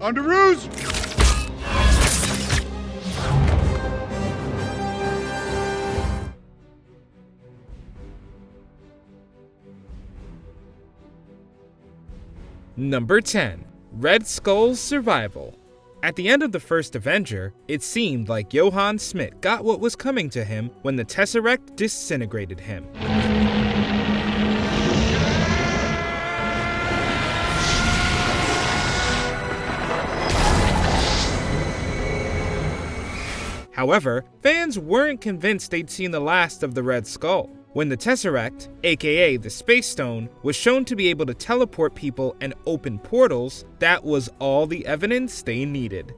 Underoos! Number 10. Red Skull's survival. At the end of the first Avenger, it seemed like Johann Schmidt got what was coming to him when the Tesseract disintegrated him. However, fans weren't convinced they'd seen the last of the Red Skull. When the Tesseract, aka the Space Stone, was shown to be able to teleport people and open portals, that was all the evidence they needed.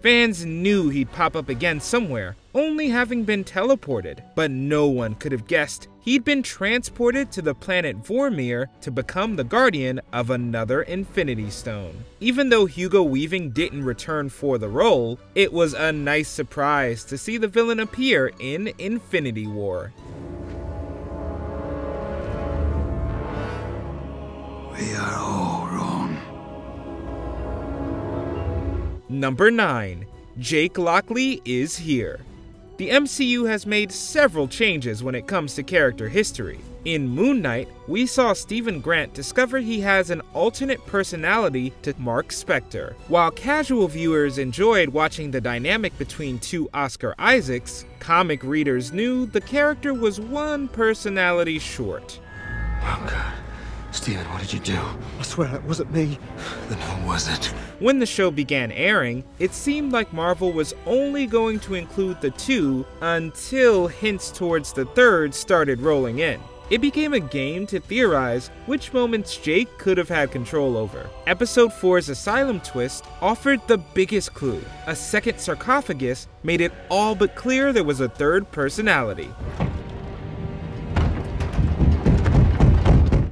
Fans knew he'd pop up again somewhere, only having been teleported, but no one could have guessed he'd been transported to the planet Vormir to become the guardian of another Infinity Stone. Even though Hugo Weaving didn't return for the role, it was a nice surprise to see the villain appear in Infinity War. We are all wrong. Number 9. Jake Lockley is here. The MCU has made several changes when it comes to character history. In Moon Knight, we saw Stephen Grant discover he has an alternate personality to Mark Spector. While casual viewers enjoyed watching the dynamic between two Oscar Isaacs, comic readers knew the character was one personality short. Oh God. Stephen, what did you do? I swear it wasn't me. Then who was it? When the show began airing, it seemed like Marvel was only going to include the two until hints towards the third started rolling in. It became a game to theorize which moments Jake could have had control over. Episode 4's Asylum twist offered the biggest clue. A second sarcophagus made it all but clear there was a third personality.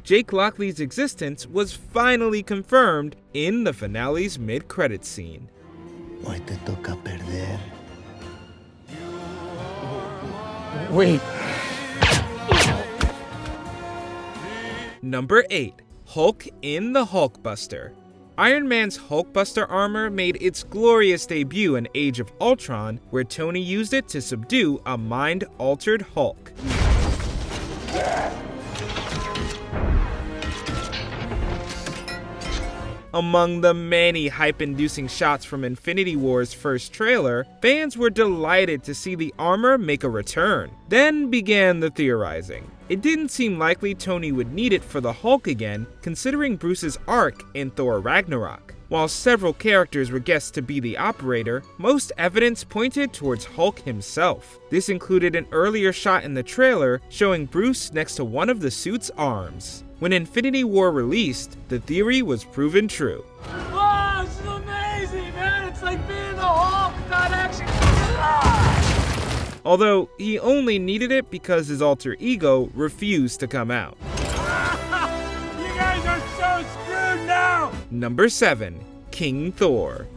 Jake Lockley's existence was finally confirmed in the finale's mid-credits scene. Hoy te toca perder. Wait. Number 8. Hulk in the Hulkbuster. Iron Man's Hulkbuster armor made its glorious debut in Age of Ultron, where Tony used it to subdue a mind-altered Hulk. Among the many hype-inducing shots from Infinity War's first trailer, fans were delighted to see the armor make a return. Then began the theorizing. It didn't seem likely Tony would need it for the Hulk again, considering Bruce's arc in Thor Ragnarok. While several characters were guessed to be the operator, most evidence pointed towards Hulk himself. This included an earlier shot in the trailer showing Bruce next to one of the suit's arms. When Infinity War released, the theory was proven true. Oh, this is amazing, man! It's like being the Hulk, not actually. Although, he only needed it because his alter ego refused to come out. You guys are so screwed now! Number 7. King Thor.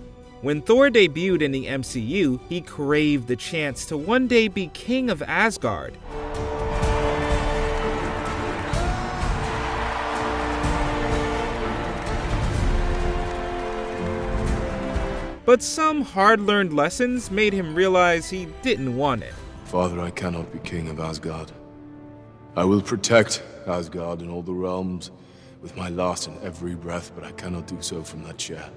When Thor debuted in the MCU, he craved the chance to one day be king of Asgard. But some hard-learned lessons made him realize he didn't want it. Father, I cannot be king of Asgard. I will protect Asgard and all the realms with my last and every breath, but I cannot do so from that chair.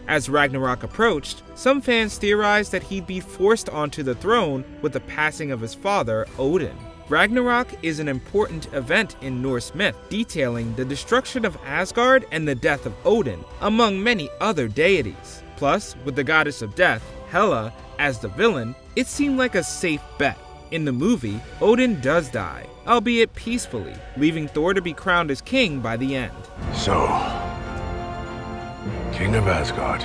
As Ragnarok approached, some fans theorized that he'd be forced onto the throne with the passing of his father, Odin. Ragnarok is an important event in Norse myth, detailing the destruction of Asgard and the death of Odin, among many other deities. Plus, with the goddess of death, Hela, as the villain, it seemed like a safe bet. In the movie, Odin does die, albeit peacefully, leaving Thor to be crowned as king by the end. So, King of Asgard.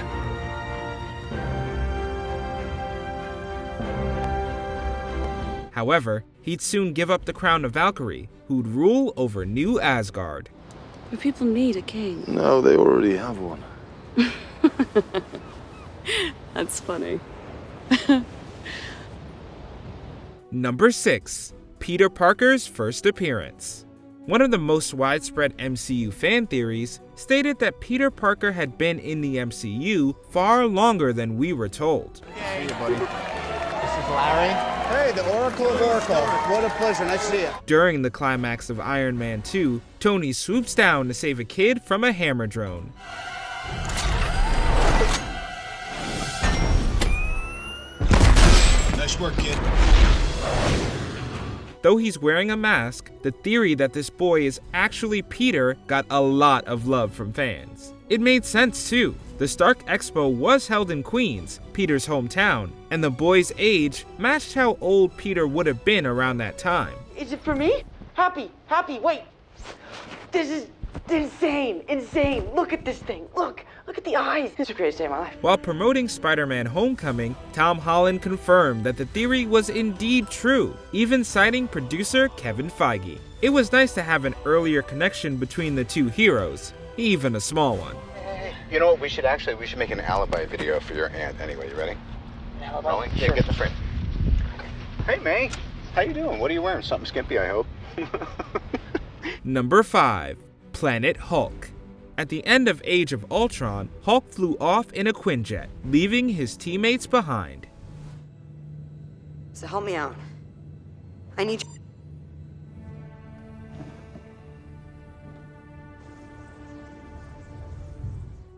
However, he'd soon give up the crown to Valkyrie, who'd rule over New Asgard. But people need a king. No, they already have one. That's funny. Number 6. Peter Parker's first appearance. One of the most widespread MCU fan theories stated that Peter Parker had been in the MCU far longer than we were told. Hey, buddy. This is Larry. Hey, the Oracle of Oracle. What a pleasure. Nice to see you. During the climax of Iron Man 2, Tony swoops down to save a kid from a hammer drone. Nice work, kid. Though he's wearing a mask, the theory that this boy is actually Peter got a lot of love from fans. It made sense too. The Stark Expo was held in Queens, Peter's hometown, and the boy's age matched how old Peter would have been around that time. Is it for me? Happy, wait. This is insane. Look at this thing. Look at the eyes. It's the greatest day of my life. While promoting Spider-Man Homecoming, Tom Holland confirmed that the theory was indeed true, even citing producer Kevin Feige. It was nice to have an earlier connection between the two heroes, even a small one. You know what, we should make an alibi video for your aunt anyway. You ready? An alibi? Rolling? Sure. Yeah, get the frame. Hey, May. How you doing? What are you wearing? Something skimpy, I hope. Number 5. Planet Hulk. At the end of Age of Ultron, Hulk flew off in a Quinjet, leaving his teammates behind. So help me out. I need you.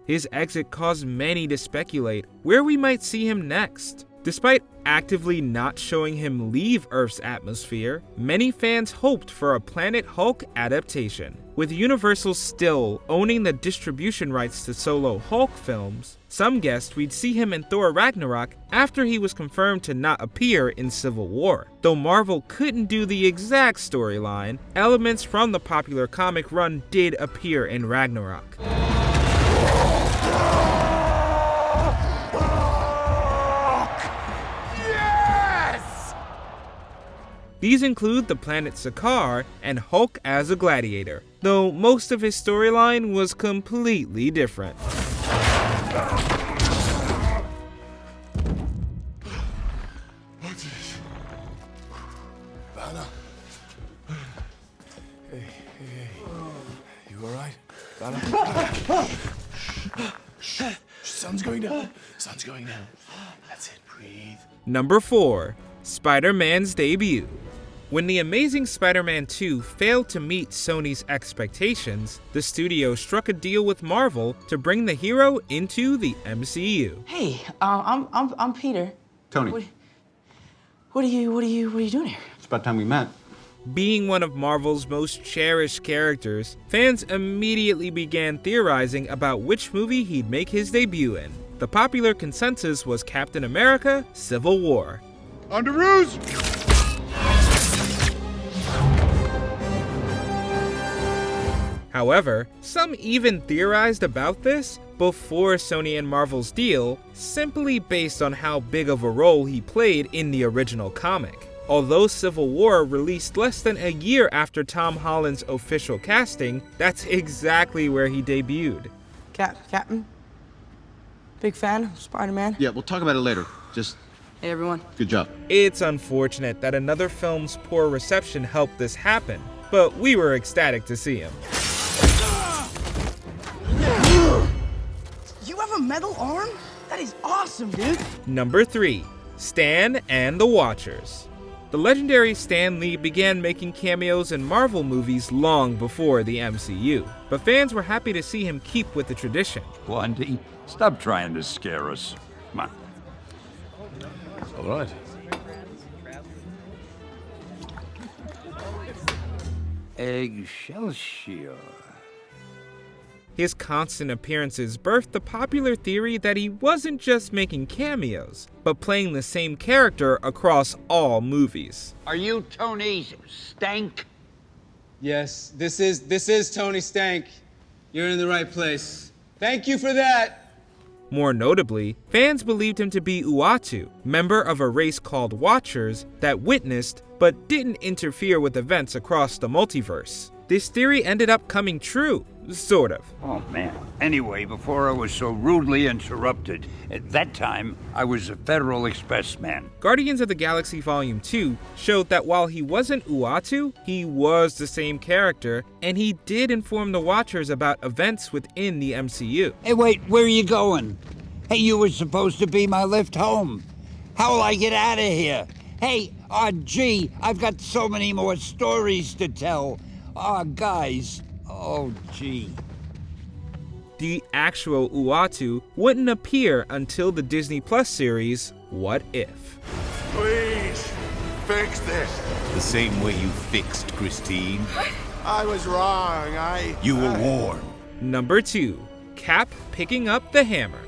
His exit caused many to speculate where we might see him next. Despite actively not showing him leave Earth's atmosphere, many fans hoped for a Planet Hulk adaptation. With Universal still owning the distribution rights to solo Hulk films, some guessed we'd see him in Thor Ragnarok after he was confirmed to not appear in Civil War. Though Marvel couldn't do the exact storyline, elements from the popular comic run did appear in Ragnarok. These include the planet Sakaar and Hulk as a gladiator, though most of his storyline was completely different. Banner. Hey. You alright? Banner? Shh. Sun's going down. That's it, breathe. Number 4. Spider-Man's debut. When The Amazing Spider-Man 2 failed to meet Sony's expectations, the studio struck a deal with Marvel to bring the hero into the MCU. Hey, I'm Peter. Tony, What are you doing here? it's about time we met. Being one of Marvel's most cherished characters, fans immediately began theorizing about which movie he'd make his debut in. The popular consensus was Captain America: Civil War. Underoos! However, some even theorized about this before Sony and Marvel's deal, simply based on how big of a role he played in the original comic. Although Civil War released less than a year after Tom Holland's official casting, that's exactly where he debuted. Captain? Big fan of Spider-Man? Yeah, we'll talk about it later. Just Hey, everyone. good job. It's unfortunate that another film's poor reception helped this happen, but we were ecstatic to see him. You have a metal arm? That is awesome, dude. Number 3. Stan and the Watchers. The legendary Stan Lee began making cameos in Marvel movies long before the MCU, but fans were happy to see him keep with the tradition. Blondie, stop trying to scare us. Come on. All right. Excelsior. His constant appearances birthed the popular theory that he wasn't just making cameos, but playing the same character across all movies. Are you Tony Stank? Yes, this is Tony Stank. You're in the right place. Thank you for that. More notably, fans believed him to be Uatu, member of a race called Watchers that witnessed but didn't interfere with events across the multiverse. this theory ended up coming true, sort of. Oh, man. Anyway, before I was so rudely interrupted, at that time, I was a Federal Express man. Guardians of the Galaxy Volume 2 showed that while he wasn't Uatu, he was the same character, and he did inform the Watchers about events within the MCU. Hey, wait, where are you going? Hey, you were supposed to be my lift home. How will I get out of here? Hey, gee, I've got so many more stories to tell. Guys, oh, gee. The actual Uatu wouldn't appear until the Disney Plus series, What If? Please, fix this. The same way you fixed Christine. I was wrong. You were warned. Number 2. Cap picking up the hammer.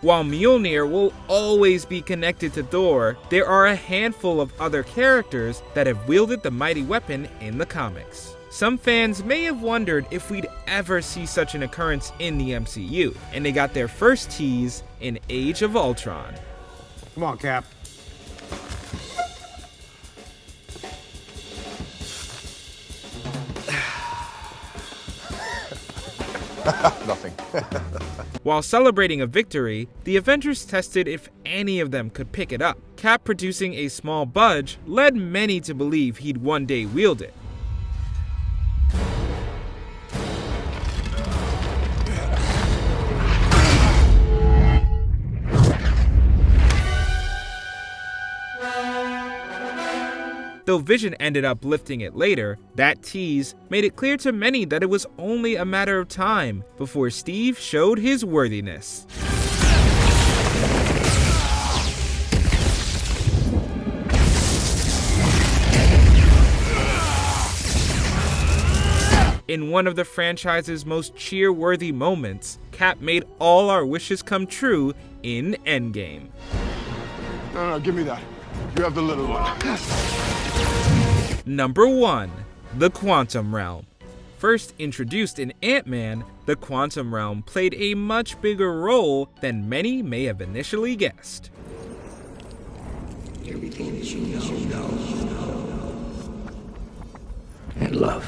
While Mjolnir will always be connected to Thor, there are a handful of other characters that have wielded the mighty weapon in the comics. Some fans may have wondered if we'd ever see such an occurrence in the MCU, and they got their first tease in Age of Ultron. Come on, Cap. Nothing. While celebrating a victory, the Avengers tested if any of them could pick it up. Cap producing a small budge led many to believe he'd one day wield it. Though Vision ended up lifting it later, that tease made it clear to many that it was only a matter of time before Steve showed his worthiness. In one of the franchise's most cheer-worthy moments, Cap made all our wishes come true in Endgame. No, give me that. You have the little one. Number 1. The Quantum Realm. First introduced in Ant-Man, the Quantum Realm played a much bigger role than many may have initially guessed. Everything that you know. And love.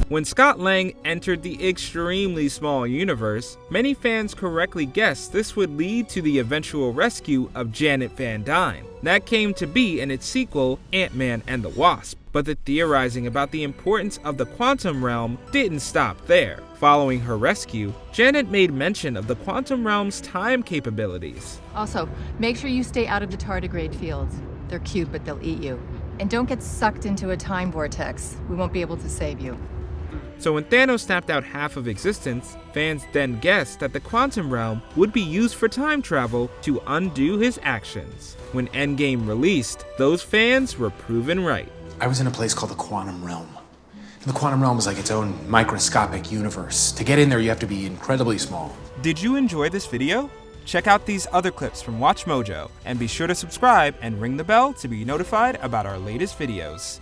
When Scott Lang entered the extremely small universe, many fans correctly guessed this would lead to the eventual rescue of Janet Van Dyne. That came to be in its sequel, Ant-Man and the Wasp. But the theorizing about the importance of the Quantum Realm didn't stop there. Following her rescue, Janet made mention of the Quantum Realm's time capabilities. Also, make sure you stay out of the tardigrade fields. They're cute, but they'll eat you. And don't get sucked into a time vortex. We won't be able to save you. So when Thanos snapped out half of existence, fans then guessed that the Quantum Realm would be used for time travel to undo his actions. When Endgame released, those fans were proven right. I was in a place called the Quantum Realm. And the Quantum Realm is like its own microscopic universe. To get in there, you have to be incredibly small. Did you enjoy this video? Check out these other clips from WatchMojo, and be sure to subscribe and ring the bell to be notified about our latest videos.